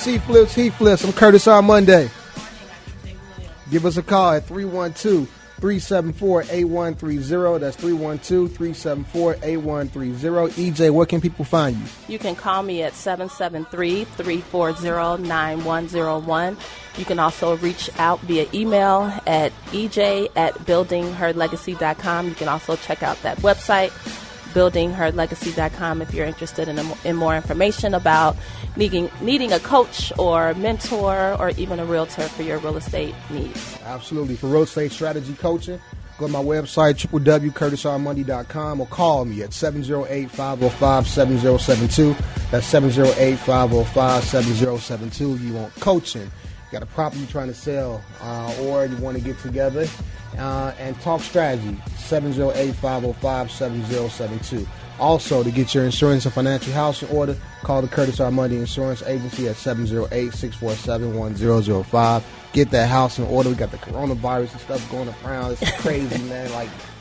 C-Flips, He-Flips. I'm Curtis R. Monday. Give us a call at 312-374-8130. That's 312-374-8130. EJ, where can people find you? You can call me at 773-340-9101. You can also reach out via email at ej@buildingherlegacy.com. You can also check out that website, buildingherlegacy.com, if you're interested in more information about needing a coach or mentor or even a realtor for your real estate needs. Absolutely. For real estate strategy coaching, go to my website, www.curtisrmonday.com, or call me at 708-505-7072. That's 708-505-7072. If you want coaching, you got a property you're trying to sell, or you want to get together and talk strategy, 708-505-7072. Also, to get your insurance and financial house in order, call the Curtis R. Monday Insurance Agency at 708-647-1005. Get that house in order. We got the coronavirus and stuff going around. It's crazy, man.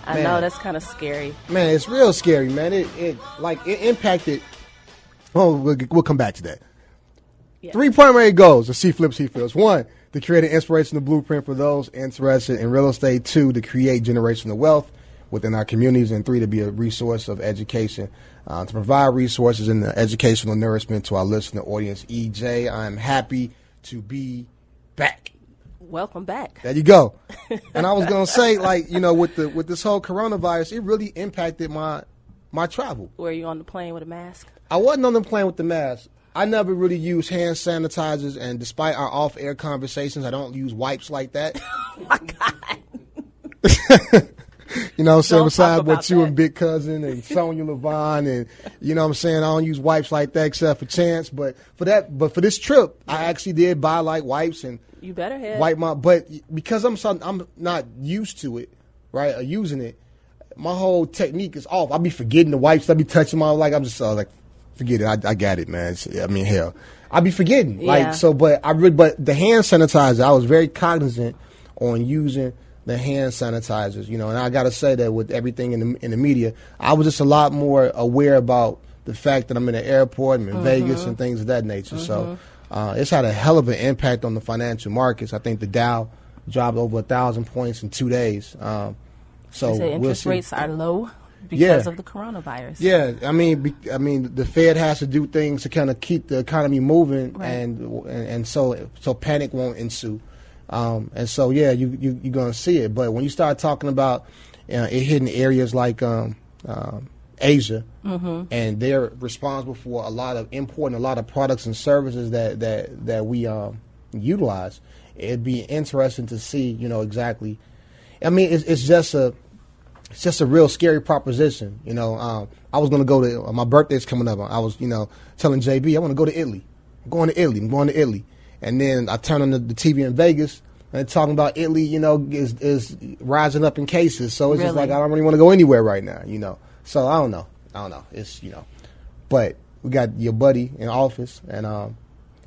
I know, that's kind of scary. Man, it's real scary, man. It impacted. Oh, we'll come back to that. Yeah. 3 primary goals of C-Flips, He-Flips. 1, to create an inspirational blueprint for those interested in real estate. 2, to create generational wealth within our communities. And 3, to be a resource of education, to provide resources and educational nourishment to our listener audience. EJ, I'm happy to be back. Welcome back. There you go. And I was going to say, with this whole coronavirus, it really impacted my travel. Were you on the plane with a mask? I wasn't on the plane with the mask. I never really use hand sanitizers, and despite our off-air conversations, I don't use wipes like that. Oh, my God. You know what I'm saying? Besides what you and Big Cousin and Sonia Levon and, you know what I'm saying? I don't use wipes like that except for Chance. But for this trip, I actually did buy wipes and you better have wipe but because I'm not used to it, right? Or using it, my whole technique is off. I'll be forgetting the wipes. I'll be touching I'm just forget it. I got it, man. Hell, I'll be forgetting. Yeah. But the hand sanitizer, I was very cognizant on using the hand sanitizers, and I got to say that with everything in the media, I was just a lot more aware about the fact that I'm in an airport, I'm in Vegas and things of that nature. So it's had a hell of an impact on the financial markets. I think the Dow dropped over 1,000 points in 2 days. So interest rates are low because of the coronavirus. Yeah, I mean, the Fed has to do things to kind of keep the economy moving, right. and so panic won't ensue. And so, you're going to see it. But when you start talking about it hitting areas like Asia, and they're responsible for a lot of products and services that we utilize, it'd be interesting to see, exactly. I mean, it's just a real scary proposition. I was going to go to my birthday's coming up. I was, telling JB I want to go to Italy. I'm going to Italy. And then I turn on the TV in Vegas, and they're talking about Italy, is rising up in cases. So it's just like, I don't really want to go anywhere right now, So I don't know. It's, but we got your buddy in office, and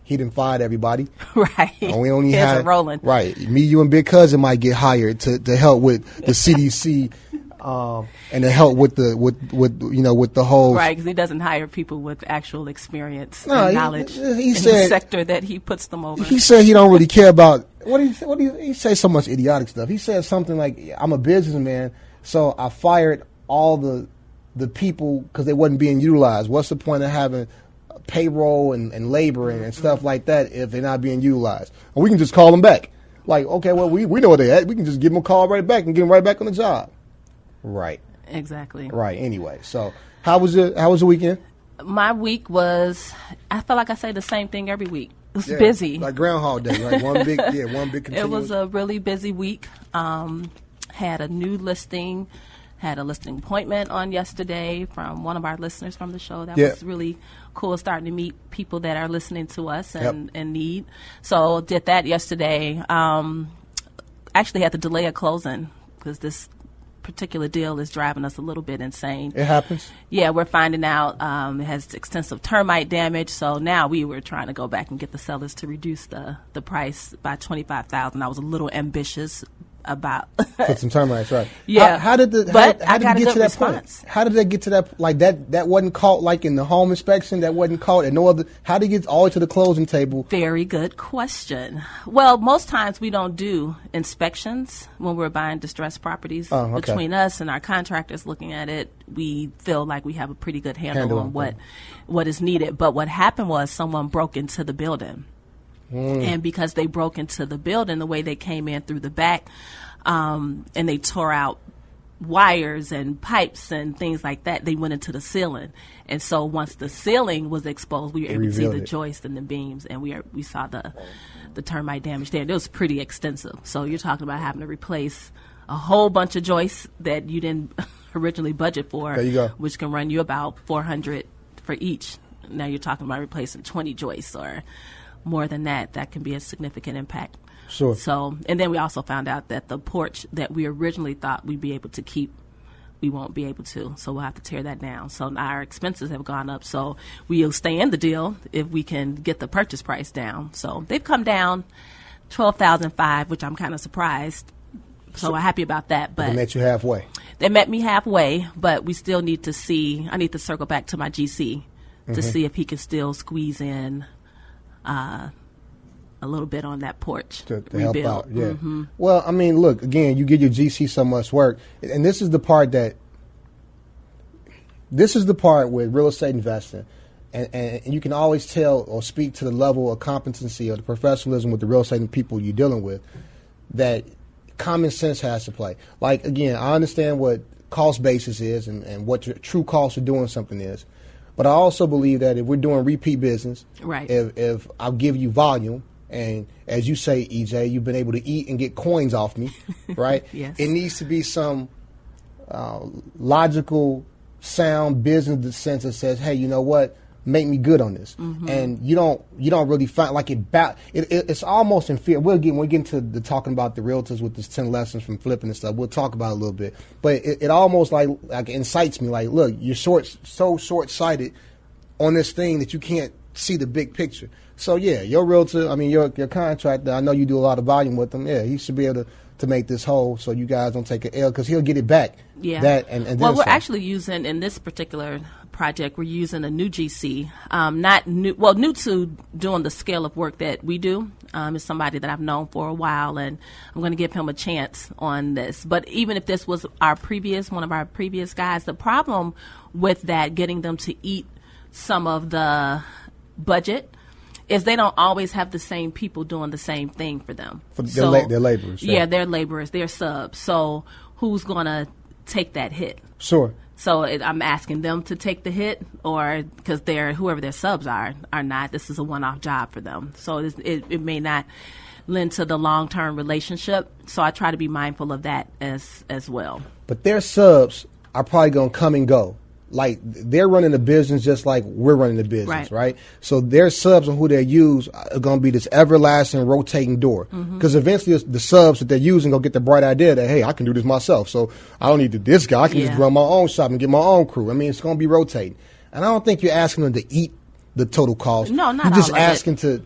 he done fired everybody. Right. And we only had rolling. Right. Me, you, and Big Cousin might get hired to help with the CDC. And to help with the whole right, because he doesn't hire people with actual experience and knowledge in the sector that he puts them over. He said he don't really care about he say so much idiotic stuff. He said something like, "I'm a businessman, so I fired all the people because they wasn't being utilized. What's the point of having payroll and labor and stuff like that if they're not being utilized? And we can just call them back. Like, okay, well we know where they at. We can just give them a call right back and get them right back on the job." Right. Exactly. Right. Anyway, so how was your weekend? My week was, I feel like I say the same thing every week. It was busy. Like Groundhog Day, right? One big continuous. It was a really busy week. Had a new listing, had a listing appointment on yesterday from one of our listeners from the show. That was really cool, starting to meet people that are listening to us and need. So did that yesterday. Actually had to delay a closing because this particular deal is driving us a little bit insane. It happens. Yeah, we're finding out it has extensive termite damage. So now we were trying to go back and get the sellers to reduce the price by $25,000. I was a little ambitious. about put some termites, right? Yeah. How did you get to that point? How did they get to that? Like that wasn't caught like in the home inspection. That wasn't caught at no other. How did it get all the way to the closing table? Very good question. Well, most times we don't do inspections when we're buying distressed properties. Oh, okay. Between us and our contractors looking at it, we feel like we have a pretty good handle on what is needed. But what happened was someone broke into the building. And because they broke into the building, the way they came in through the back, and they tore out wires and pipes and things like that, they went into the ceiling. And so once the ceiling was exposed, we were able to see the joists and the beams, and we saw the termite damage there. It was pretty extensive. So you're talking about having to replace a whole bunch of joists that you didn't originally budget for, there you go, which can run you about $400 for each. Now you're talking about replacing 20 joists or more than that. That can be a significant impact. Sure. So, and then we also found out that the porch that we originally thought we'd be able to keep, we won't be able to. So we'll have to tear that down. So our expenses have gone up. So we'll stay in the deal if we can get the purchase price down. So they've come down $12,500, which I'm kind of surprised. So we're happy about that. But they met you halfway. They met me halfway, but we still need to see. I need to circle back to my GC to see if he can still squeeze in a little bit on that porch to help out. Yeah. Well, I mean, look, again, you give your GC so much work, and this is the part with real estate investing, and you can always tell or speak to the level of competency or the professionalism with the real estate and people you're dealing with, that common sense has to play. Like, again, I understand what cost basis is and what your true cost of doing something is, but I also believe that if we're doing repeat business, right? If I'll give you volume, and as you say, EJ, you've been able to eat and get coins off me, right? Yes. It needs to be some logical, sound business sense that says, hey, you know what? Make me good on this. And you don't really find like it's almost inferior. We'll get into the talking about the realtors with this 10 lessons from flipping and stuff. We'll talk about it a little bit, but it almost like incites me. Like, look, you're so short-sighted on this thing that you can't see the big picture. So yeah, your realtor, I mean your contractor, I know you do a lot of volume with them. Yeah, he should be able to make this whole so you guys don't take an L, because he'll get it back. Yeah. That and well, we're actually using, in this particular project, we're using a new GC, new to doing the scale of work that we do. Is somebody that I've known for a while, and I'm going to give him a chance on this. But even if this was one of our previous guys, the problem with that, getting them to eat some of the budget, is they don't always have the same people doing the same thing for them. They're laborers. Yeah, they're laborers. They're subs. So who's going to take that hit? Sure. So I'm asking them to take the hit, or because whoever their subs are not. This is a one-off job for them. So it may not lend to the long-term relationship. So I try to be mindful of that as well. But their subs are probably going to come and go. Like, they're running the business just like we're running the business, right? So their subs and who they use are going to be this everlasting rotating door. Because eventually the subs that they're using going to get the bright idea that, hey, I can do this myself. So I don't need this guy. I can just run my own shop and get my own crew. I mean, it's going to be rotating. And I don't think you're asking them to eat the total cost. No, not You're just asking to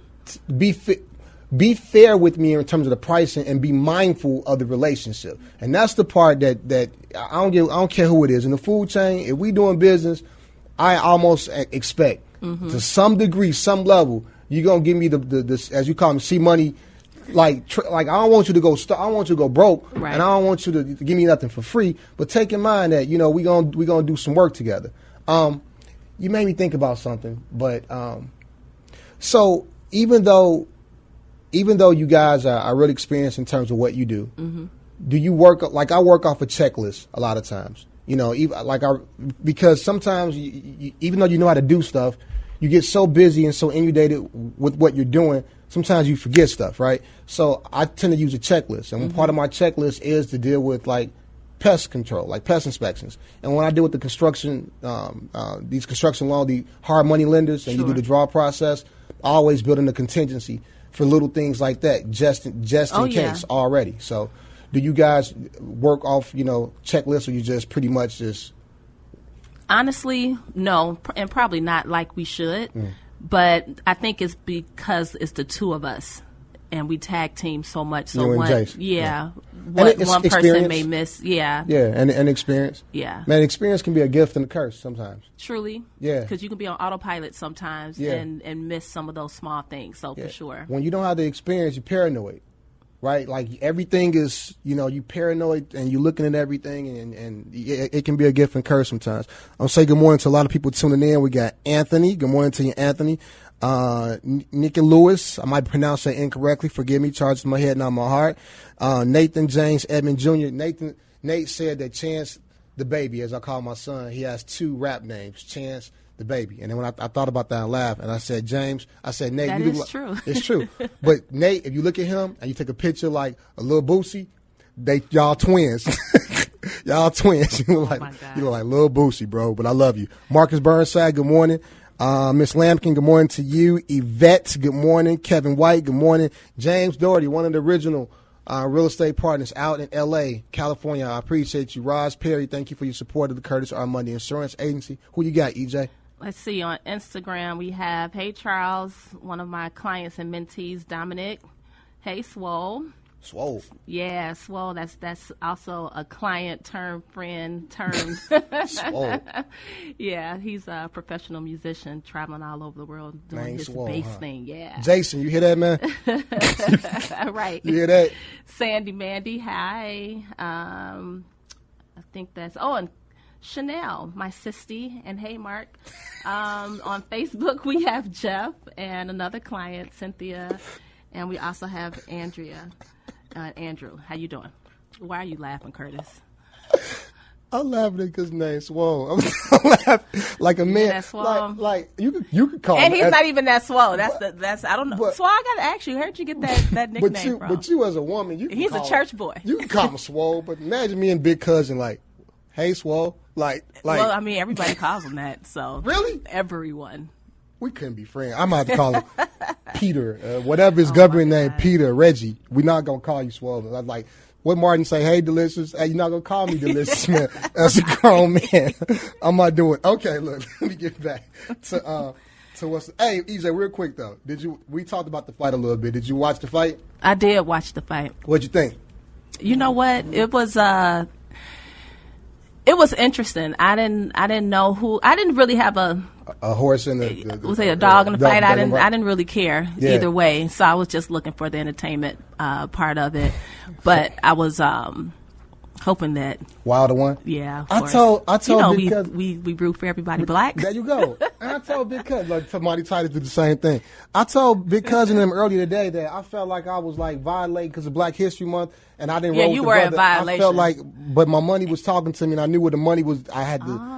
be fair with me in terms of the pricing and be mindful of the relationship. And that's the part that I don't care who it is in the food chain. If we doing business, I almost expect to some degree, some level, you're gonna give me the as you call them, see money. Like I don't want you to go. I want you to go broke, and I don't want you to give me nothing for free. But take in mind that we gonna do some work together. You made me think about something, but so even though you guys are really experienced in terms of what you do, do you work like I work off a checklist a lot of times? Because sometimes even though you know how to do stuff, you get so busy and so inundated with what you're doing, sometimes you forget stuff, right? So I tend to use a checklist, and part of my checklist is to deal with like pest control, like pest inspections. And when I deal with the construction, these construction loan, the hard money lenders, and you do the draw process, I always build in a contingency for little things like that, just in case already. So do you guys work off, checklists, or you just pretty much just? Honestly, no, and probably not like we should. But I think it's because it's the two of us. and we tag team so much. So You and one, Jace. what one person experience. may miss. Yeah. And experience. Yeah. Man, experience can be a gift and a curse sometimes. Truly. Yeah. Because you can be on autopilot sometimes and miss some of those small things. So for sure. When you don't have the experience, you're paranoid. Right? Like everything is, you paranoid and you're looking at everything and it can be a gift and curse sometimes. I'll say good morning to a lot of people tuning in. We got Anthony. Good morning to you, Anthony. Nick and Lewis. I might pronounce that incorrectly. Forgive me. Charged my head, not my heart. Nathan James Edmond Jr. Nate said that Chance the Baby, as I call my son, he has 2 rap names, Chance the Baby. And then when I thought about that, I laughed. And I said, Nate, that is true. It's true. But Nate, if you look at him and you take a picture like a little Boosie, y'all twins. Y'all twins. You look like Lil Boosie, bro. But I love you. Marcus Burnside, good morning. Miss Lampkin, good morning to you. Yvette, good morning. Kevin White, good morning. James Doherty, one of the original real estate partners out in L.A., California. I appreciate you. Roz Perry, thank you for your support of the Curtis R. Monday Insurance Agency. Who you got, EJ? Let's see. On Instagram, we have, hey, Charles, one of my clients and mentees, Dominic. Hey, Swole. Swole. Yeah, Swole. That's also a client turned friend turned. Swole. Yeah, he's a professional musician traveling all over the world doing his Swole, bass thing. Yeah. Jason, you hear that, man? Right. You hear that? Sandy Mandy, hi. I think that's, and Chanel, my sisty, and hey, Mark. On Facebook, we have Jeff and another client, Cynthia, and we also have Andrea. Andrew, how you doing? Why are you laughing, Curtis? I'm laughing because his name's Swole. I'm laughing like a man. That's Swole. Like you could call him. And he's not even that Swole. That's I don't know. Swole, I gotta ask you. Where'd you get that nickname from? But you as a woman, he's a church boy. You can call him Swole, but imagine me and Big Cousin like, hey Swole, like. Well, I mean, everybody calls him that. So really, everyone. We couldn't be friends. I'm about to call him Peter, whatever his government name, Peter, Reggie. We're not gonna call you Swole. I'm like, what Martin say? Hey, Delicious. Hey, you're not gonna call me Delicious, man. As a grown man, I'm not doing. Okay, look, let me get back to what's. Hey, EJ, real quick though. We talked about the fight a little bit. Did you watch the fight? I did watch the fight. What'd you think? You know what? It was interesting. I didn't know who. I didn't really have a horse in the was it a dog in the fight? I didn't really care either way. So I was just looking for the entertainment part of it. But I was hoping that Wilder won. Yeah, I told because we root for everybody black. There you go. And I told Big Cousin, like somebody tried to do the same thing. I told Big Cousin them earlier today that I felt like I was like violating because of Black History Month, and I didn't. Yeah, you were in violation. I felt like, but my money was talking to me, and I knew where the money was. I had to.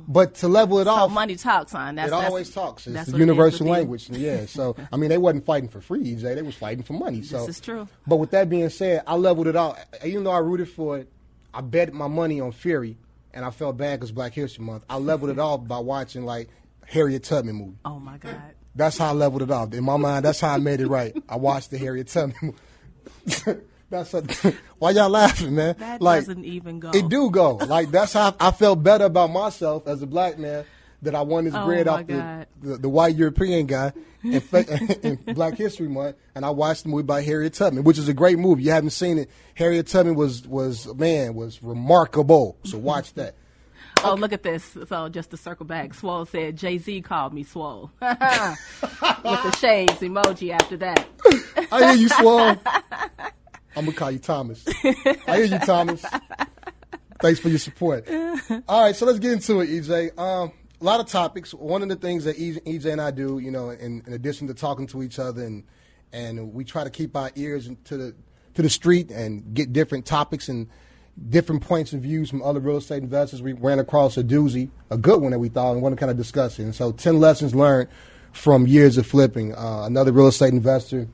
But to level it off, money talks, huh? It always talks. It's the universal language. Yeah. So I mean, they wasn't fighting for free, EJ. They was fighting for money. So this is true. But with that being said, I leveled it out. Even though I rooted for it, I bet my money on Fury, and I felt bad because Black History Month. I leveled it off by watching like Harriet Tubman movie. Oh my God. That's how I leveled it off. In my mind, that's how I made it right. I watched the Harriet Tubman movie. Why y'all laughing, man? That doesn't even go. It do go. Like that's how I felt better about myself as a black man that I won this bread off the white European guy in Black History Month, and I watched the movie by Harriet Tubman, which is a great movie. You haven't seen it. Harriet Tubman was remarkable. So watch that. Oh, look at this. So just to circle back, Swole said Jay-Z called me Swole. With the shades emoji after that. I hear you, Swole. I'm going to call you Thomas. I hear you, Thomas. Thanks for your support. All right, so let's get into it, EJ. A lot of topics. One of the things that EJ and I do, in addition to talking to each other, and we try to keep our ears to the street and get different topics and different points of views from other real estate investors. We ran across a doozy, a good one that we thought, and want to kind of discuss it. And so 10 lessons learned from years of flipping. Another real estate investor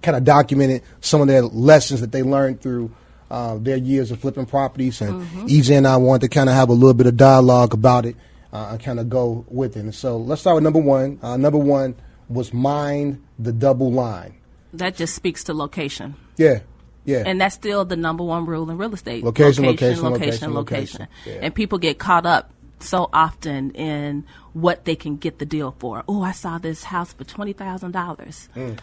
kind of documented some of their lessons that they learned through their years of flipping properties. And EJ and I wanted to kind of have a little bit of dialogue about it and kind of go with it. And so let's start with number one. Number one was mind the double line. That just speaks to location. Yeah. Yeah. And that's still the number one rule in real estate. Location. Yeah. And people get caught up so often in what they can get the deal for. Oh, I saw this house for $20,000.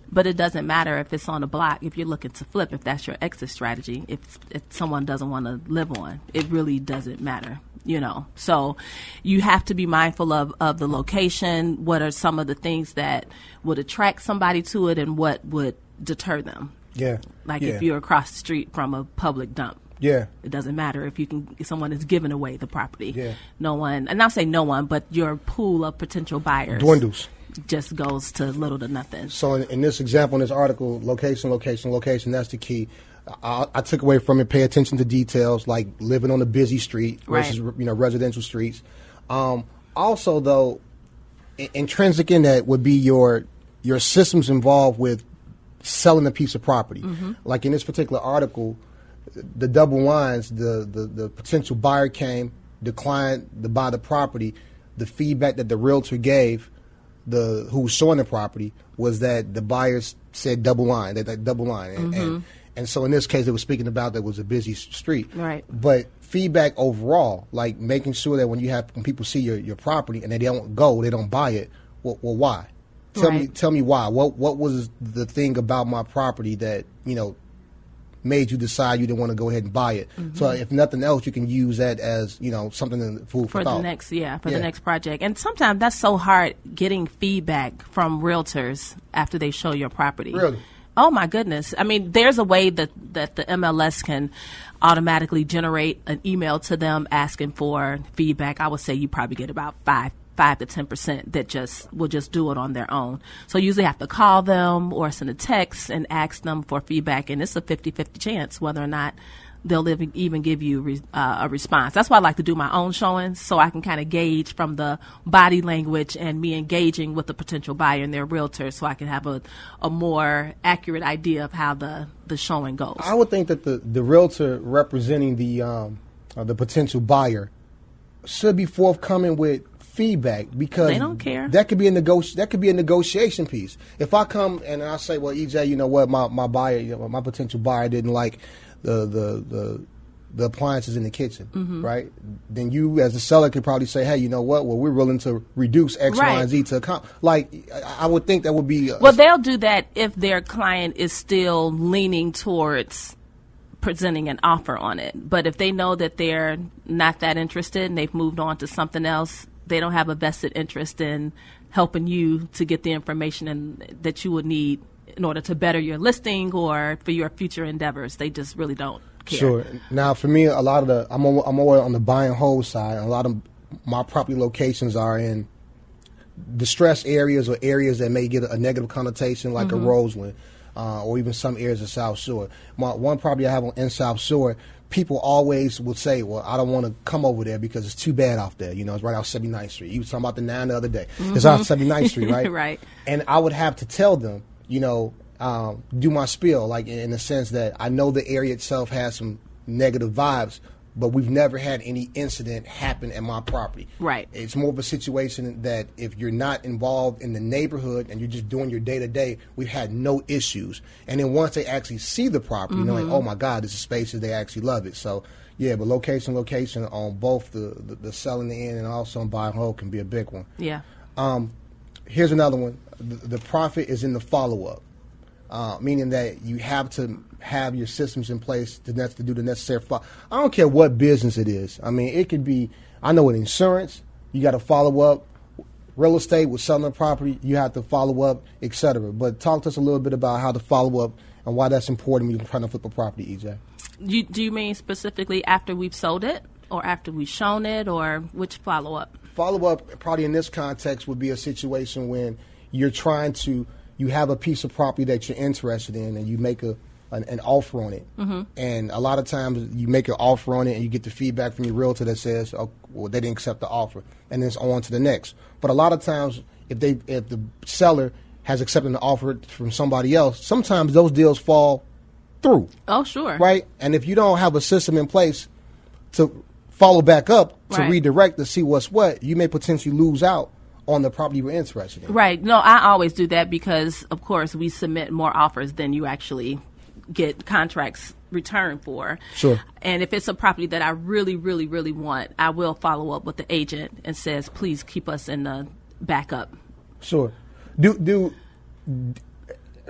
But it doesn't matter if it's on a block, if you're looking to flip, if that's your exit strategy, if someone doesn't want to live on, it really doesn't matter, you know. So you have to be mindful of the location, what are some of the things that would attract somebody to it and what would deter them. Yeah. Like if you're across the street from a public dump. Yeah. It doesn't matter if someone is giving away the property. Yeah. No one, and I'll say no one, but your pool of potential buyers dwindles. Just goes to little to nothing. So in this example, in this article, location, that's the key. I took away from it, pay attention to details like living on a busy street versus residential streets. Also, though, intrinsic in that would be your systems involved with selling a piece of property. Mm-hmm. Like in this particular article, the double lines, the potential buyer came, declined to buy the property. The feedback that the realtor gave who was showing the property was that the buyers said double line, that double line. Mm-hmm. And so in this case, they were speaking about that was a busy street. Right. But feedback overall, like making sure that when people see your property and they don't buy it, well why? Tell me why. What was the thing about my property that, made you decide you didn't want to go ahead and buy it? Mm-hmm. So if nothing else, you can use that as, something food for thought. The next project. And sometimes that's so hard getting feedback from realtors after they show your property. Really? Oh my goodness. I mean, there's a way that the MLS can automatically generate an email to them asking for feedback. I would say you probably get about 5 to 10% that will just do it on their own. So you usually have to call them or send a text and ask them for feedback, and it's a 50-50 chance whether or not they'll even give you a response. That's why I like to do my own showings, so I can kind of gauge from the body language and me engaging with the potential buyer and their realtor, so I can have a more accurate idea of how the showing goes. I would think that the realtor representing the potential buyer should be forthcoming with feedback, because they don't care. That could be a negotiation piece. If I come and I say, well, EJ, you know what, my buyer, my potential buyer didn't like the appliances in the kitchen, mm-hmm. right? Then you, as a seller, could probably say, hey, you know what? Well, we're willing to reduce X, Y, and Z to account. Like, I would think that would be. Well, they'll do that if their client is still leaning towards presenting an offer on it. But if they know that they're not that interested and they've moved on to something else, they don't have a vested interest in helping you to get the information that you would need in order to better your listing or for your future endeavors. They just really don't care. Sure. Now, for me, a lot of I'm more on the buy and hold side. A lot of my property locations are in distressed areas or areas that may get a negative connotation, like mm-hmm. a Roseland, or even some areas of South Shore. One property I have in South Shore, people always will say, well, I don't want to come over there because it's too bad off there. It's right off 79th Street. You were talking about the 9 the other day. Mm-hmm. It's off 79th Street, right? Right. And I would have to tell them, do my spiel, like in the sense that I know the area itself has some negative vibes, but we've never had any incident happen at my property. Right. It's more of a situation that if you're not involved in the neighborhood and you're just doing your day-to-day, we've had no issues. And then once they actually see the property, mm-hmm. like, oh, my God, this is spaces, they actually love it. So, yeah, but location on both the selling the end and also on buy and hold can be a big one. Yeah. Here's another one. The profit is in the follow-up. Meaning that you have to have your systems in place to do the necessary follow. I don't care what business it is. I mean, it could be, I know with insurance, you got to follow up. Real estate, with selling a property, you have to follow up, et cetera. But talk to us a little bit about how to follow up and why that's important when you're trying to flip a property, EJ. Do you mean specifically after we've sold it or after we've shown it, or which follow-up? Follow-up, probably in this context, would be a situation when you're you have a piece of property that you're interested in and you make an offer on it. Mm-hmm. And a lot of times you make an offer on it and you get the feedback from your realtor that says, oh, well, they didn't accept the offer, and then it's on to the next. But a lot of times if the seller has accepted an offer from somebody else, sometimes those deals fall through. Oh, sure. Right? And if you don't have a system in place to follow back up, to right. redirect to see what's what, you may potentially lose out on the property we're interested in. Right. No, I always do that because, of course, we submit more offers than you actually get contracts returned for. Sure. And if it's a property that I really, really, really want, I will follow up with the agent and says, please keep us in the backup. Sure. Do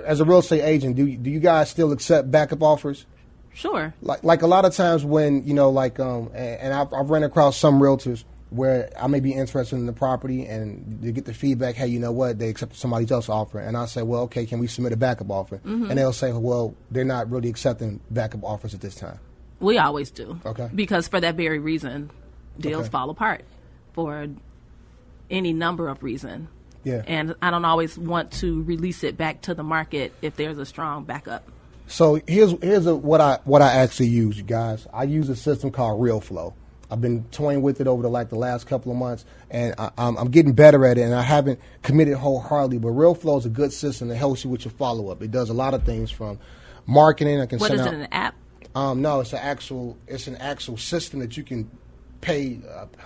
as a real estate agent, do you guys still accept backup offers? Sure. Like a lot of times when, you know, like, and I've ran across some realtors where I may be interested in the property and they get the feedback, hey, you know what, they accepted somebody else's offer. And I say, well, okay, can we submit a backup offer? Mm-hmm. And they'll say, well, they're not really accepting backup offers at this time. We always do. Okay. Because for that very reason, deals fall apart for any number of reasons. Yeah. And I don't always want to release it back to the market if there's a strong backup. So here's what I actually use, you guys. I use a system called RealFlow. I've been toying with it over the last couple of months, and I'm getting better at it, and I haven't committed wholeheartedly. But RealFlow is a good system that helps you with your follow-up. It does a lot of things from marketing. I can What send is out, it, an app? No, it's an actual system that you can pay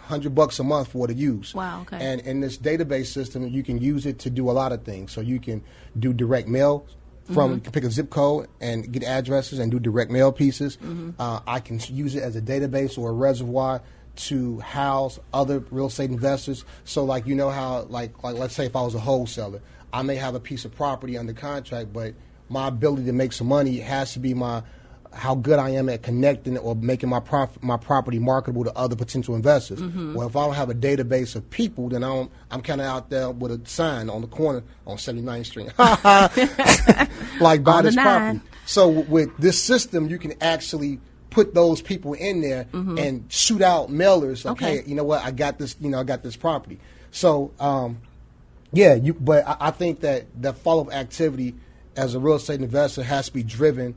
$100 a month for to use. Wow, okay. And in this database system, you can use it to do a lot of things. So you can do direct mail. You can pick a zip code and get addresses and do direct mail pieces. I can use it as a database or a reservoir to house other real estate investors. So, like, you know how, like let's say if I was a wholesaler, I may have a piece of property under contract, but my ability to make some money has to be how good I am at connecting or making my property marketable to other potential investors. Well, if I don't have a database of people, then I'm kind of out there with a sign on the corner on 79th Street, like buy this property. So with this system, you can actually put those people in there and shoot out mailers. Like, hey, you know what? I got this. You know, I got this property. So, but I think that follow-up activity as a real estate investor has to be driven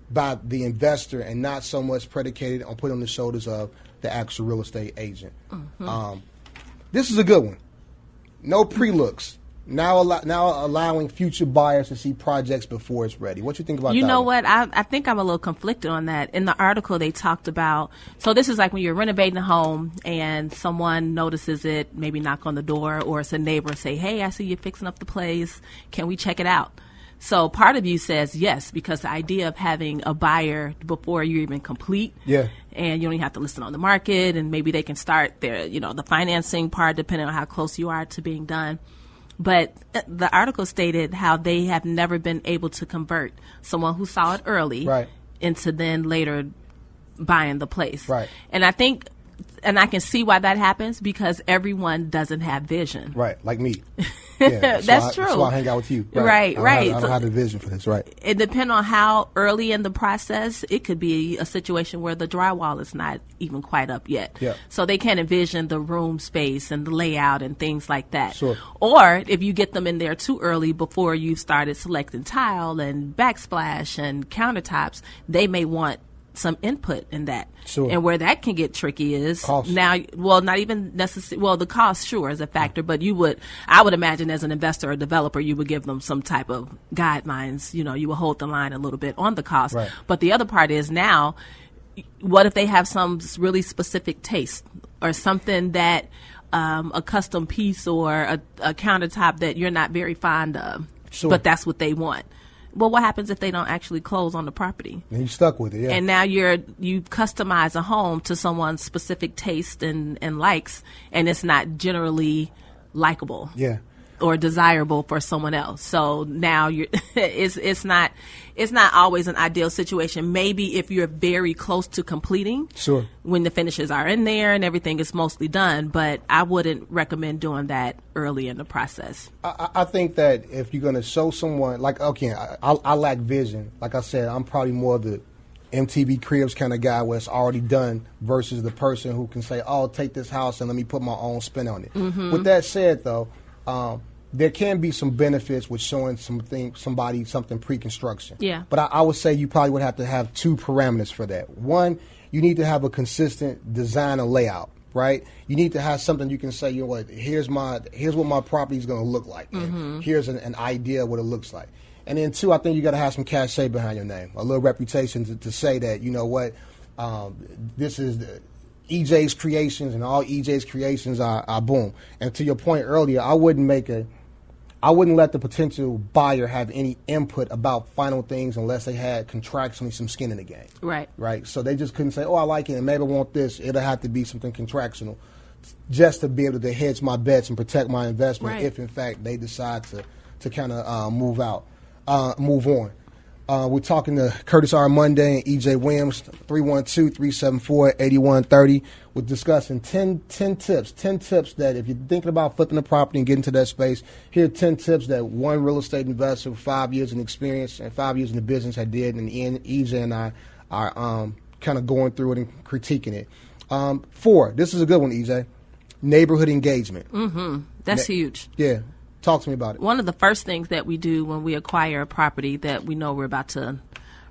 by the investor and not so much predicated on put on the shoulders of the actual real estate agent. This is a good one. No pre-looks. Now allowing future buyers to see projects before it's ready. What you think about that? You know what? I think I'm a little conflicted on that. In the article, they talked about, so this is like when you're renovating a home and someone notices it, maybe knock on the door, or it's a neighbor say, hey, I see you fixing up the place. Can we check it out? So part of you says yes, because the idea of having a buyer before you even complete, and you don't even have to list it on the market, and maybe they can start their, the financing part depending on how close you are to being done. But the article stated how they have never been able to convert someone who saw it early into then later buying the place. Right. And I think, and I can see why that happens, because everyone doesn't have vision. Right, like me. Yeah, that's true. That's why I hang out with you. Right. I don't have the vision for this, right. It depends on how early in the process. It could be a situation where the drywall is not even quite up yet. Yeah. So they can't envision the room space and the layout and things like that. Sure. Or if you get them in there too early before you started selecting tile and backsplash and countertops, they may want some input in that. Sure. And where that can get tricky is cost. Now, well, not even necessarily, well, the cost sure is a factor, but I would imagine as an investor or developer, you would give them some type of guidelines, you would hold the line a little bit on the cost. Right. But the other part is now, what if they have some really specific taste or something that a custom piece or a countertop that you're not very fond of, but that's what they want? Well, what happens if they don't actually close on the property? And you're stuck with it, yeah. And now you customize a home to someone's specific taste and likes, and it's not generally likable. Yeah. Or desirable for someone else. So now it's not always an ideal situation. Maybe if you're very close to completing, sure, when the finishes are in there and everything is mostly done, but I wouldn't recommend doing that early in the process. I think that if you're going to show someone, like, okay, I lack vision. Like I said, I'm probably more the MTV Cribs kind of guy where it's already done versus the person who can say, oh, take this house and let me put my own spin on it. Mm-hmm. With that said, though, there can be some benefits with showing somebody something pre-construction. Yeah. But I would say you probably would have to have two parameters for that. One, you need to have a consistent design and layout, right? You need to have something you can say, you know what, here's what my property is going to look like. And here's an idea of what it looks like. And then two, I think you got to have some cachet behind your name, a little reputation to say that, you know what, this is EJ's creations, and all EJ's creations are boom. And to your point earlier, I wouldn't let the potential buyer have any input about final things unless they had contractually some skin in the game. Right. Right. So they just couldn't say, oh, I like it and maybe I want this. It'll have to be something contractual just to be able to hedge my bets and protect my investment if, in fact, they decide to kind of move out. move on. We're talking to Curtis R. Monday and E.J. Williams, 312-374-8130. We're discussing 10 tips that if you're thinking about flipping a property and getting to that space, here are 10 tips that one real estate investor with 5 years in experience and 5 years in the business had did, and E.J. and I are kind of going through it and critiquing it. 4, this is a good one, E.J., neighborhood engagement. Mm-hmm. That's huge. Yeah. Talk to me about it. One of the first things that we do when we acquire a property that we know we're about to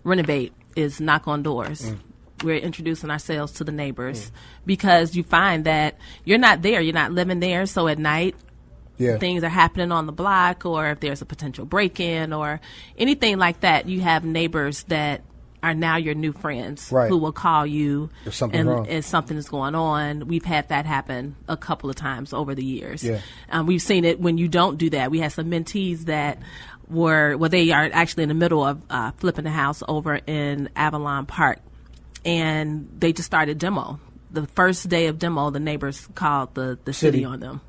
renovate is knock on doors. We're introducing ourselves to the neighbors because you find that you're not there. You're not living there. So at night, things are happening on the block, or if there's a potential break-in or anything like that, you have neighbors that are now your new friends who will call you if something is going on. We've had that happen a couple of times over the years. Yeah. We've seen it when you don't do that. We had some mentees that they are actually in the middle of flipping the house over in Avalon Park, and they just started demo. The first day of demo, the neighbors called the city on them.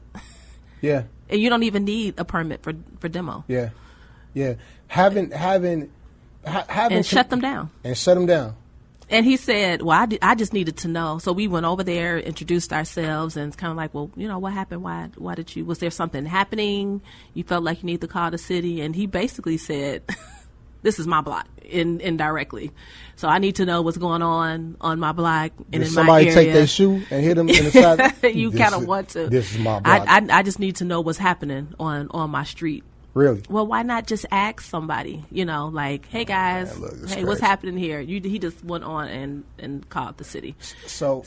Yeah. And you don't even need a permit for demo. Yeah. Yeah. Having shut them down. And shut them down. And he said, well, I just needed to know. So we went over there, introduced ourselves, and it's kind of like, well, what happened? Why was there something happening? You felt like you need to call the city? And he basically said, this is my block, indirectly. So I need to know what's going on my block and in my area. Somebody take their shoe and hit them in the side? You kind of want to. This is my block. I just need to know what's happening on my street. Really? Well, why not just ask somebody, like, hey, guys, what's happening here? He just went on and called the city. So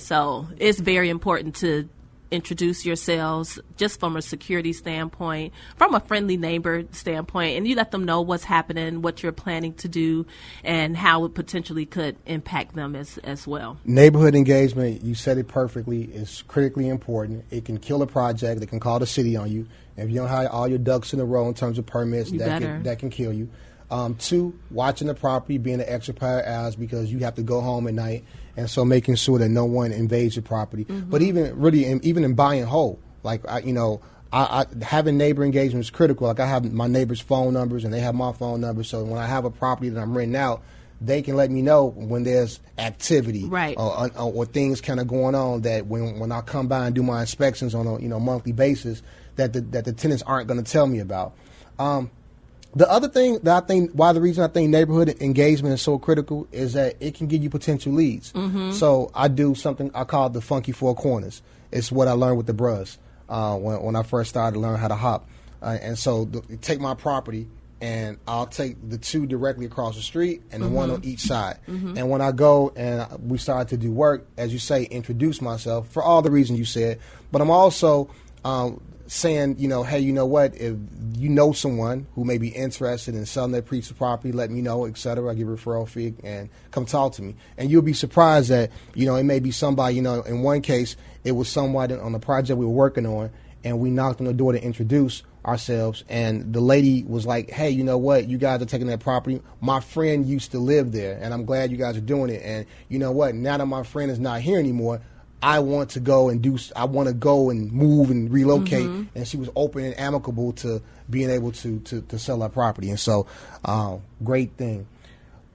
it's very important to introduce yourselves just from a security standpoint, from a friendly neighbor standpoint, and you let them know what's happening, what you're planning to do, and how it potentially could impact them as well. Neighborhood engagement, you said it perfectly, is critically important. It can kill a project. They can call the city on you. If you don't have all your ducks in a row in terms of permits, that can kill you. 2, watching the property, being an extra pair of eyes because you have to go home at night, and so making sure that no one invades your property. Mm-hmm. But even in buying whole, like I having neighbor engagement is critical. Like I have my neighbors' phone numbers and they have my phone numbers, so when I have a property that I'm renting out, they can let me know when there's activity or things kind of going on that when I come by and do my inspections on a monthly basis that the tenants aren't going to tell me about. The other thing that the reason I think neighborhood engagement is so critical is that it can give you potential leads. Mm-hmm. So I do something I call the funky four corners. It's what I learned with the bros when I first started to learn how to hop. And so take my property, and I'll take the 2 directly across the street and the 1 on each side. Mm-hmm. And when I go and we start to do work, as you say, introduce myself for all the reasons you said. But I'm also saying, hey, you know what? If you know someone who may be interested in selling their piece of property, let me know, et cetera. I give a referral fee and come talk to me. And you'll be surprised that, it may be somebody, in one case, it was someone on the project we were working on, and we knocked on the door to introduce ourselves, and the lady was like, hey, you know what? You guys are taking that property. My friend used to live there, and I'm glad you guys are doing it. And you know what? Now that my friend is not here anymore, I want to go and move and relocate. Mm-hmm. And she was open and amicable to being able to sell our property. And so, great thing.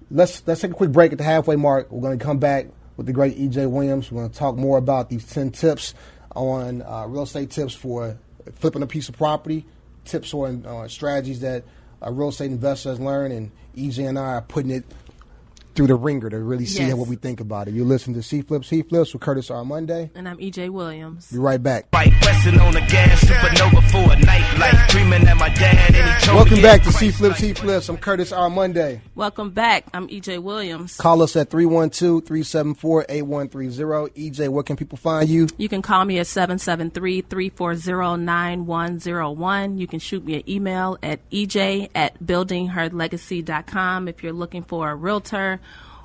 Let's take a quick break at the halfway mark. We're going to come back with the great E.J. Williams. We're going to talk more about these 10 tips on real estate tips for flipping a piece of property, tips or strategies that a real estate investor has learned, and E.J. and I are putting it through the ringer to really see what we think about it. You're listening to C Flips with Curtis R. Monday. And I'm E.J. Williams. Be right back. On the gas, supernova for a night, like dreaming at my dad, and he told Welcome back to C Flips. I'm Curtis R. Monday. Welcome back. I'm E.J. Williams. Call us at 312-374-8130. E.J., where can people find you? You can call me at 773-340-9101. You can shoot me an email at ej@buildingherlegacy.com if you're looking for a realtor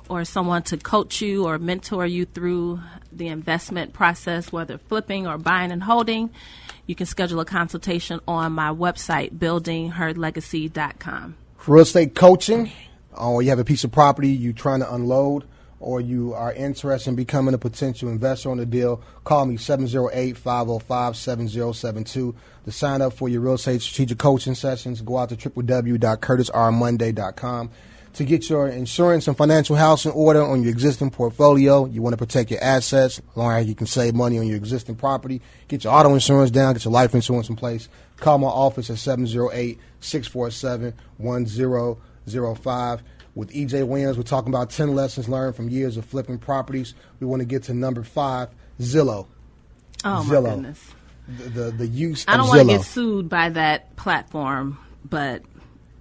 or someone to coach you or mentor you through the investment process, whether flipping or buying and holding. You can schedule a consultation on my website, buildingherlegacy.com. Real estate coaching, or you have a piece of property you're trying to unload, or you are interested in becoming a potential investor on the deal, call me 708-505-7072 to sign up for your real estate strategic coaching sessions. Go out to www.curtisrmonday.com to get your insurance and financial house in order on your existing portfolio. You want to protect your assets, as long as you can save money on your existing property. Get your auto insurance down, get your life insurance in place. Call my office at 708-647-1005. With EJ Williams, we're talking about 10 lessons learned from years of flipping properties. We want to get to number 5, Zillow. Oh, Zillow. My goodness. The use I of don't Zillow. want to get sued by that platform, but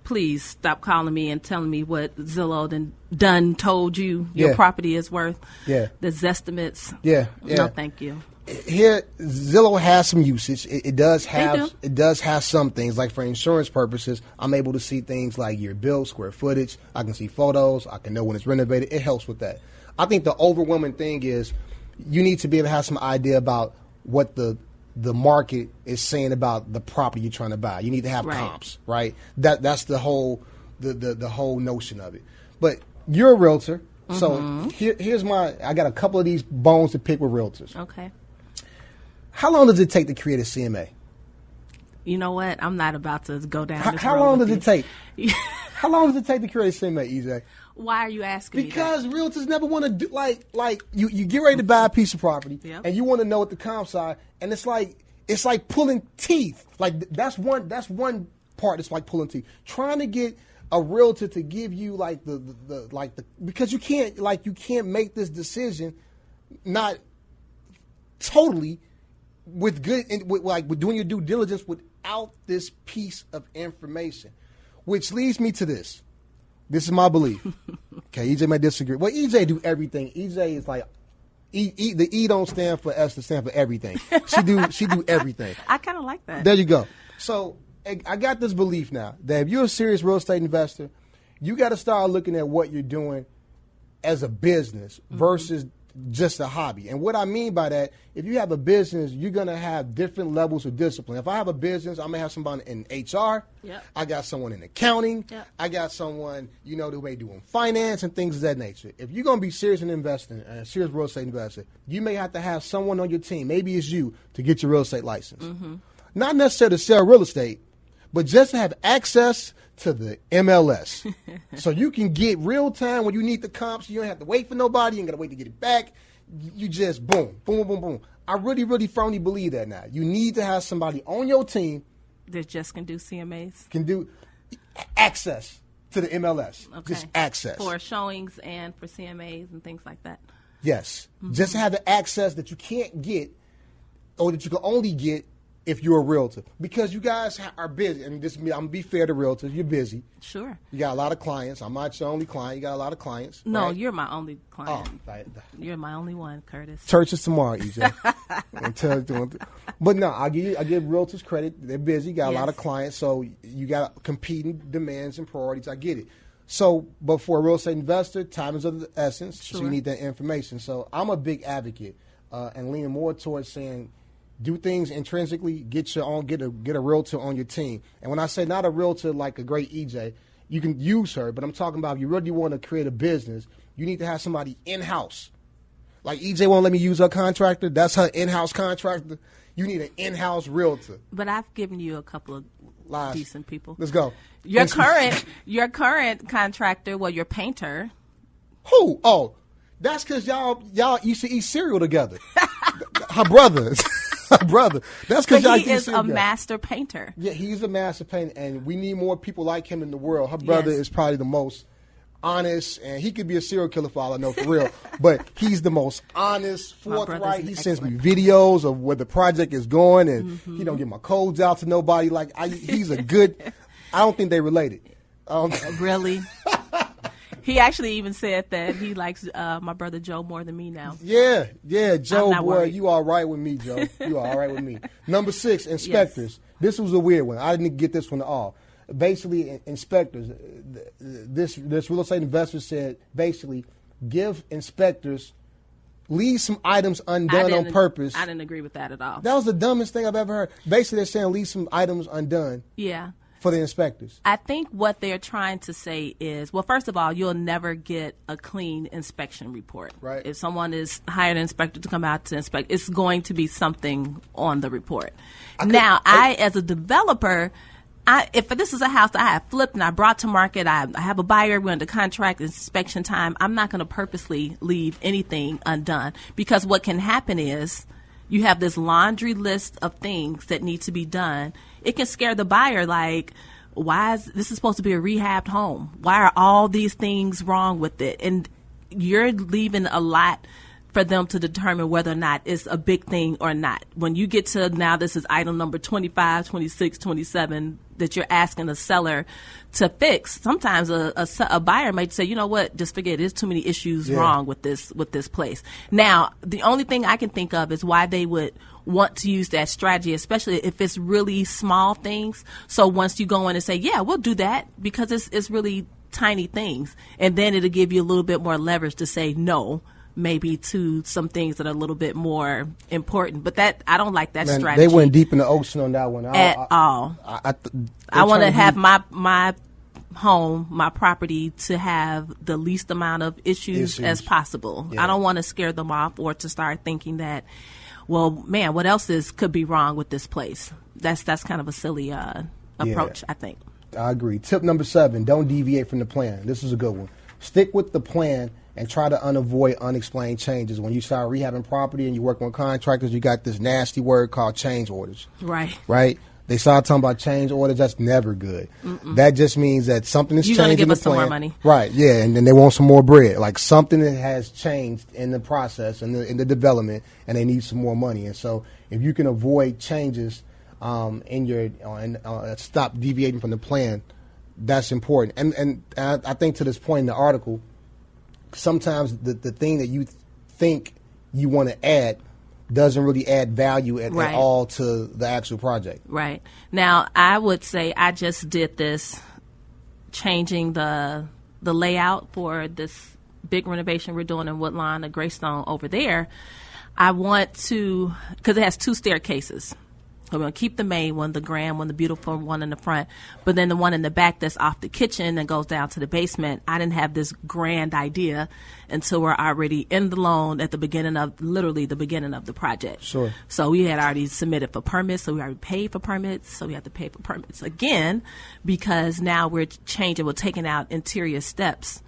please stop calling me and telling me what Zillow done told you your property is worth. Yeah. The Zestimates. Yeah. No, thank you. Here, Zillow has some usage. It does They do. have some things, like for insurance purposes. I'm able to see things like your bill, square footage. I can see photos. I can know when it's renovated. It helps with that. I think the overwhelming thing is you need to be able to have some idea about what the market is saying about the property you're trying to buy. You need to have comps, right? That's the whole the whole notion of it. But you're a realtor, so here's I got a couple of these bones to pick with realtors. Okay. How long does it take to create a CMA? You know what? I'm not about to go down this How road long with does it take? How long does it take to create a CMA, EJ? Why are you asking Because me that? realtors never want to do like you get ready to buy a piece of property and you want to know what the comps are, and it's like pulling teeth. Like that's one part. It's like pulling teeth. Trying to get a realtor to give you like the because you can't make this decision not totally with doing your due diligence without this piece of information, which leads me to this. This is my belief. Okay, EJ may disagree. Well, EJ do everything. EJ is like, the E don't stand for S, to stand for everything. She do everything. I kind of like that. There you go. So I got this belief now that if you're a serious real estate investor, you got to start looking at what you're doing as a business versus just a hobby. And what I mean by that, if you have a business, you're going to have different levels of discipline. If I have a business, I'm going to have somebody in HR. Yep. I got someone in accounting. Yep. I got someone, who may do in finance and things of that nature. If you're going to be serious in investing, a serious real estate investor, you may have to have someone on your team, maybe it's you, to get your real estate license. Not necessarily to sell real estate, but just to have access to the MLS. So you can get real time when you need the comps. You don't have to wait for nobody. You ain't got to wait to get it back. You just boom, boom, boom, boom. I really, really firmly believe that now. You need to have somebody on your team that just can do CMAs. Can do access to the MLS. Okay. Just access. For showings and for CMAs and things like that. Yes. Just to have the access that you can't get or that you can only get if you're a realtor, because you guys are busy. And I'm gonna be fair to realtors. You're busy. Sure. You got a lot of clients. I'm not your only client. You got a lot of clients. No, right? You're my only client. Oh, right. You're my only one, Curtis. Church is tomorrow, EJ. But no, I give realtors credit. They're busy. Got a lot of clients, so you got competing demands and priorities. I get it. So, but for a real estate investor, time is of the essence. Sure. So you need that information. So I'm a big advocate and leaning more towards saying, do things intrinsically. Get a realtor on your team. And when I say not a realtor like a great EJ, you can use her. But I'm talking about if you really want to create a business, you need to have somebody in house. Like EJ won't let me use her contractor. That's her in-house contractor. You need an in-house realtor. But I've given you a couple of decent people. Let's go. Your current contractor, well, your painter. Who? Oh, that's because y'all used to eat cereal together. Her brother. That's because y'all he is a master painter. Yeah, he's a master painter, and we need more people like him in the world. Her brother is probably the most honest, and he could be a serial killer for all I know, for real. But he's the most honest, forthright. He sends me videos of where the project is going, and he don't get my codes out to nobody. Like he's a good. I don't think they related. Really? He actually even said that he likes my brother Joe more than me now. Yeah, Joe, boy, worried. you all right with me, Joe. You all right with me. Number 6, inspectors. Yes. This was a weird one. I didn't get this one at all. Basically, inspectors. This real estate investor said, basically, give inspectors, leave some items undone on purpose. I didn't agree with that at all. That was the dumbest thing I've ever heard. Basically, they're saying leave some items undone. Yeah. for the inspectors? I think what they're trying to say is, well, first of all, you'll never get a clean inspection report. Right. If someone is hired an inspector to come out to inspect, it's going to be something on the report. I, as a developer, if this is a house that I have flipped and I brought to market, I have a buyer, we're under contract, inspection time, I'm not going to purposely leave anything undone, because what can happen is you have this laundry list of things that need to be done. It can scare the buyer, like, this is supposed to be a rehabbed home. Why are all these things wrong with it? And you're leaving a lot for them to determine whether or not it's a big thing or not. When you get to now, this is item number 25, 26, 27 that you're asking the seller to fix. Sometimes a buyer might say, you know what, just forget it. There's too many issues wrong with this place. Now, the only thing I can think of is why they would want to use that strategy, especially if it's really small things. So once you go in and say, yeah, we'll do that, because it's really tiny things, and then it'll give you a little bit more leverage to say no, maybe to some things that are a little bit more important. But that, I don't like that strategy. They went deep in the ocean on that one. At all. I want to have my home, my property, to have the least amount of issues as possible. Yeah. I don't want to scare them off or to start thinking that, well, man, what else could be wrong with this place? That's kind of a silly approach, I think. I agree. Tip number 7, don't deviate from the plan. This is a good one. Stick with the plan and try to unavoid unexplained changes. When you start rehabbing property and you work on contractors, you got this nasty word called change orders. Right? They start talking about change orders. That's never good. Mm-mm. That just means that something is changing in the plan. You're going to give us some more money. Right, yeah, and then they want some more bread. Like something that has changed in the process, in the development, and they need some more money. And so if you can avoid changes in your stop deviating from the plan, that's important. And I think to this point in the article, sometimes the thing that you think you want to add doesn't really add value at all to the actual project. Right. Now, I would say I just did this, changing the layout for this big renovation we're doing in Woodlawn, the Greystone over there. I want to, because it has 2 staircases. I'm going to keep the main one, the grand one, the beautiful one in the front, but then the one in the back that's off the kitchen and goes down to the basement. I didn't have this grand idea until we're already in the loan at the beginning of the project. Sure. So we had already submitted for permits, so we already paid for permits, so we have to pay for permits again, because now we're taking out interior steps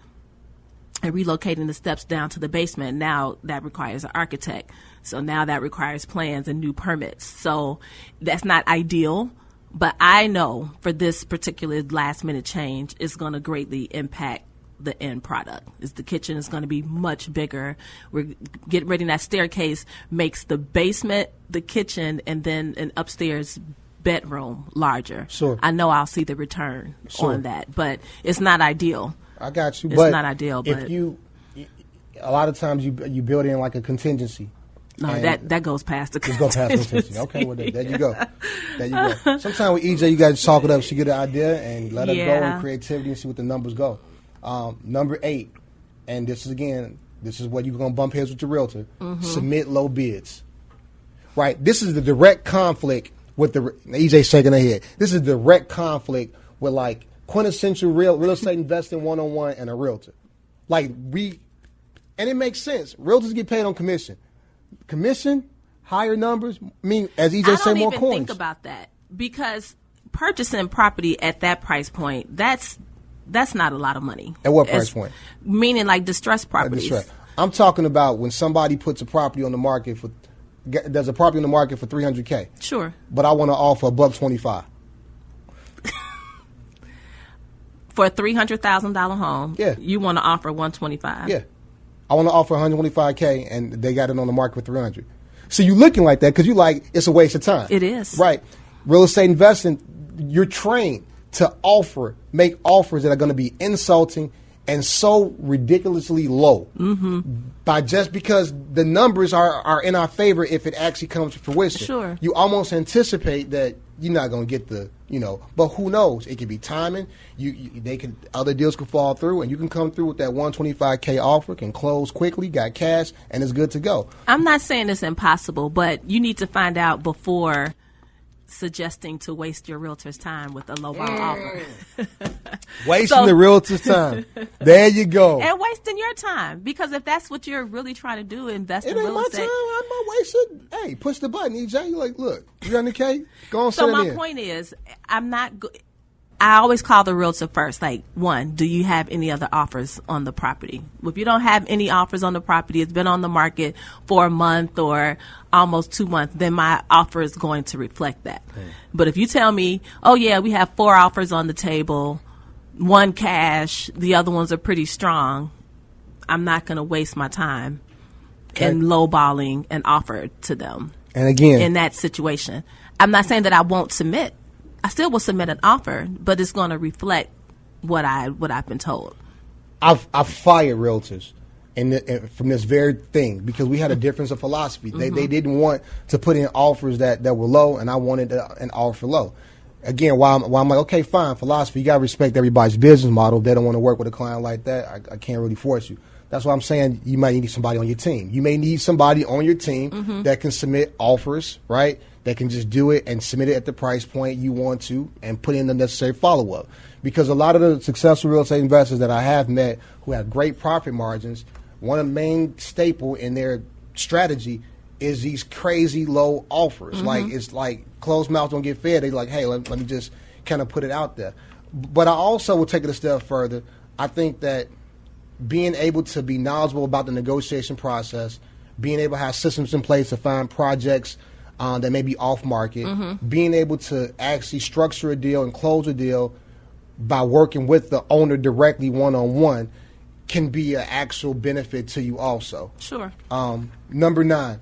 and relocating the steps down to the basement. Now that requires an architect. So now that requires plans and new permits. So that's not ideal, but I know for this particular last minute change, it's going to greatly impact the end product. The kitchen is going to be much bigger. We're getting ready. That staircase makes the basement, the kitchen, and then an upstairs bedroom larger. Sure. I know I'll see the return on that, but it's not ideal. I got you. It's not ideal. But a lot of times you build in like a contingency. No, that goes past the contingency. Just go past contingency. Okay, well, there you go. There you go. Sometimes with EJ, you got to chalk it up. She get an idea and let her go in creativity and see what the numbers go. Number 8, and this is what you're going to bump heads with your realtor. Mm-hmm. Submit low bids. Right. This is the direct conflict with EJ shaking her head. This is direct conflict with like quintessential real estate investing 101 and a realtor. And it makes sense. Realtors get paid on commission. Commission, higher numbers, mean, as EJ say, more coins. I don't even think about that, because purchasing property at that price point, that's not a lot of money. At what price point? Meaning like distressed properties. I'm talking about when somebody puts a property on the market there's a property on the market for $300K. Sure. But I want to offer $125. For a $300,000 home, you want to offer $125. Yeah. I want to offer $125K, and they got it on the market for $300. So you're looking like that because you like it's a waste of time. It is. Right. Real estate investing, you're trained to make offers that are going to be insulting and so ridiculously low. Mm-hmm. Just because the numbers are in our favor if it actually comes to fruition. Sure. You almost anticipate that you're not going to get but who knows? It could be timing. Other deals could fall through, and you can come through with that $125K offer, can close quickly, got cash, and it's good to go. I'm not saying it's impossible, but you need to find out before suggesting to waste your realtor's time with a lowball offer. Wasting the realtor's time. There you go. And wasting your time. Because if that's what you're really trying to do, invest in It ain't real my estate. time. I'm not wasting. Hey, push the button, EJ. You like, look, you on the K? Go on, So send it my in. point is, I always call the realtor first. Like, one, do you have any other offers on the property? If you don't have any offers on the property, it's been on the market for a month or almost 2 months, then my offer is going to reflect that. But if you tell me, oh yeah, we have 4 offers on the table, 1 cash, the other ones are pretty strong, I'm not going to waste my time in lowballing an offer to them. And again, in that situation, I'm not saying that I won't submit. I still will submit an offer, but it's going to reflect what I've been told. I've fired realtors from this very thing because we had a difference of philosophy. They didn't want to put in offers that were low, and I wanted an offer low. Again, while I'm like, okay, fine, philosophy, you got to respect everybody's business model. If they don't want to work with a client like that, I can't really force you. That's why I'm saying you might need somebody on your team. You may need somebody on your team that can submit offers, right? That can just do it and submit it at the price point you want to and put in the necessary follow-up. Because a lot of the successful real estate investors that I have met who have great profit margins, one of the main staple in their strategy is these crazy low offers. Like, it's like closed mouths don't get fed. They're like, hey, let me just kind of put it out there. But I also will take it a step further. I think that being able to be knowledgeable about the negotiation process, being able to have systems in place to find projects that may be off market, being able to actually structure a deal and close a deal by working with the owner directly one-on-one can be an actual benefit to you also. Sure. Number 9,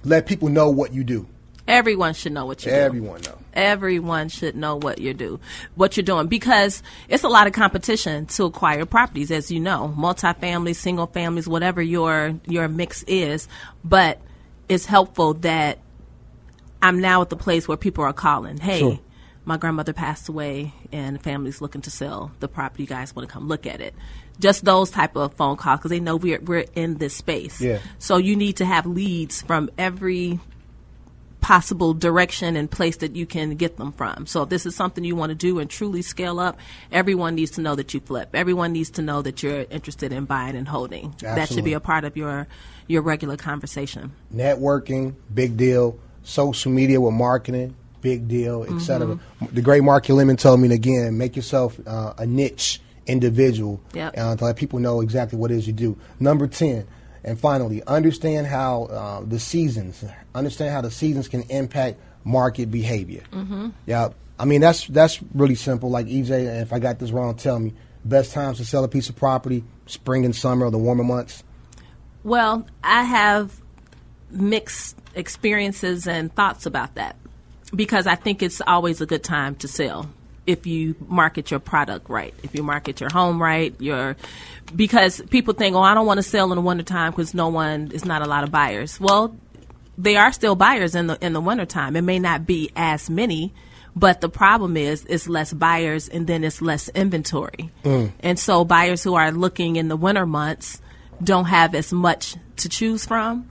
let people know what you do. Everyone should know what you do. Everyone know. Everyone should know what you're doing, because it's a lot of competition to acquire properties, as you know, multifamily, single families, whatever your mix is. But it's helpful that I'm now at the place where people are calling, hey, Sure. My grandmother passed away and the family's looking to sell the property. You guys want to come look at it? Just those type of phone calls, because they know we're in this space. Yeah. So you need to have leads from every possible direction and place that you can get them from. So if this is something you want to do and truly scale up, everyone needs to know that you flip. Everyone needs to know that you're interested in buying and holding. Absolutely. That should be a part of your regular conversation. Networking, big deal. Social media with marketing, big deal, etc. The great Mark Lemon told me, again, make yourself a niche individual to let people know exactly what it is you do. Number 10, and finally, understand how the seasons can impact market behavior. Yeah, I mean, that's really simple. Like EJ, and if I got this wrong, tell me. Best times to sell a piece of property, spring and summer, or the warmer months? Well, I have mixed experiences and thoughts about that, because I think it's always a good time to sell if you market your product right, if you market your home right, because people think, oh, I don't want to sell in the wintertime because it's not a lot of buyers. Well, they are still buyers in the wintertime. It may not be as many, but the problem is it's less buyers and then it's less inventory. And so buyers who are looking in the winter months don't have as much to choose from.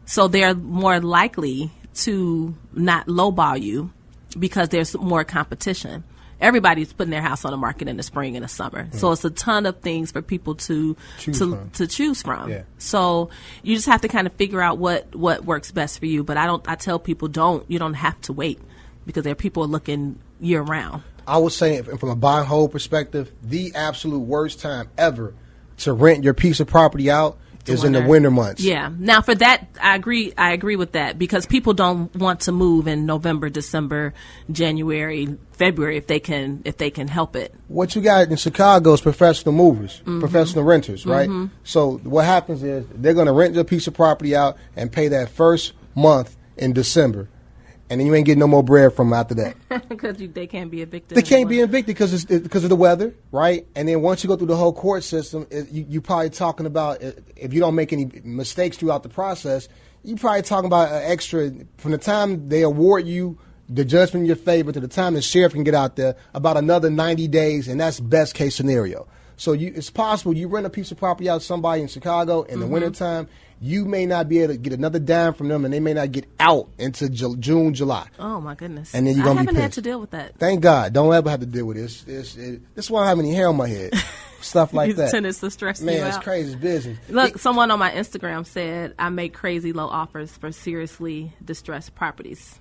So they're more likely to not lowball you because there's more competition. Everybody's putting their house on the market in the spring and the summer. So it's a ton of things for people to choose from. Yeah. So you just have to kind of figure out what works best for you. But I tell people you don't have to wait, because there are people looking year round. I would say, from a buy and hold perspective, the absolute worst time ever to rent your piece of property out is in the winter months. Yeah. Now, for that, I agree with that, because people don't want to move in November, December, January, February if they can help it. What you got in Chicago is professional movers, professional renters, right? So what happens is they're going to rent your piece of property out and pay that first month in December. And then you ain't getting no more bread from them after that. Because they can't be evicted. They can't be evicted because of the weather, right? And then once you go through the whole court system, you're probably talking about, if you don't make any mistakes throughout the process, you're probably talking about an extra, from the time they award you the judgment in your favor to the time the sheriff can get out there, about another 90 days, and that's best case scenario. So it's possible you rent a piece of property out to somebody in Chicago in the wintertime, you may not be able to get another dime from them, and they may not get out into June, July. Oh, my goodness. And then you're going to be pissed. I haven't had to deal with that. Thank God. Don't ever have to deal with this. This is why I have any hair on my head. Stuff like that. Tenants to stress Man, you out. it's crazy. It's business. Look, someone on my Instagram said I make crazy low offers for seriously distressed properties.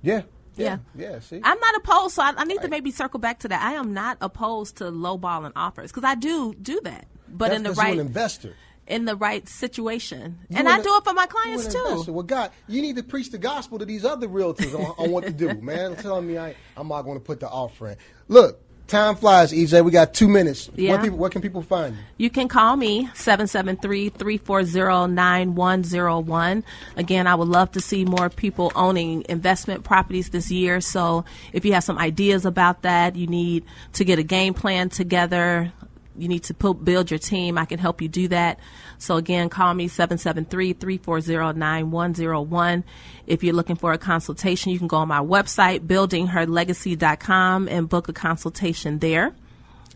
Yeah. Yeah. See, I'm not opposed, so I need to maybe circle back to that. I am not opposed to lowballing offers because I do that, but in the right you're an investor. In the right situation. And I do it for my clients too. Investor. Well, God, you need to preach the gospel to these other realtors on what to do, man. Telling me I'm not going to put the offer in. Look, time flies, EJ. We got 2 minutes. Yeah. Where can people find you? You can call me, 773-340-9101. Again, I would love to see more people owning investment properties this year. So if you have some ideas about that, you need to get a game plan together, you need to build your team, I can help you do that. So again, call me 773-340-9101. If you're looking for a consultation, you can go on my website, buildingherlegacy.com, and book a consultation there.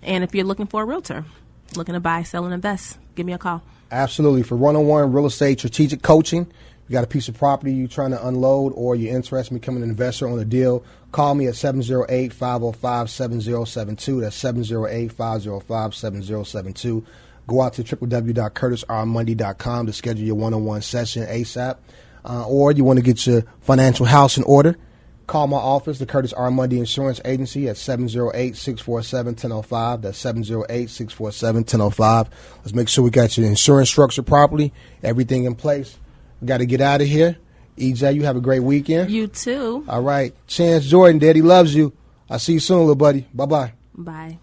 And if you're looking for a realtor, looking to buy, sell, and invest, give me a call. Absolutely. For one-on-one real estate strategic coaching, you got a piece of property you're trying to unload or you're interested in becoming an investor on a deal, call me at 708-505-7072. That's 708-505-7072. Go out to www.curtisrmonday.com to schedule your one-on-one session ASAP. Or you want to get your financial house in order, call my office, the Curtis R. Monday Insurance Agency, at 708-647-1005. That's 708-647-1005. Let's make sure we got your insurance structure properly, everything in place. We got to get out of here. EJ, you have a great weekend. You too. All right. Chance Jordan, Daddy loves you. I'll see you soon, little buddy. Bye-bye. Bye.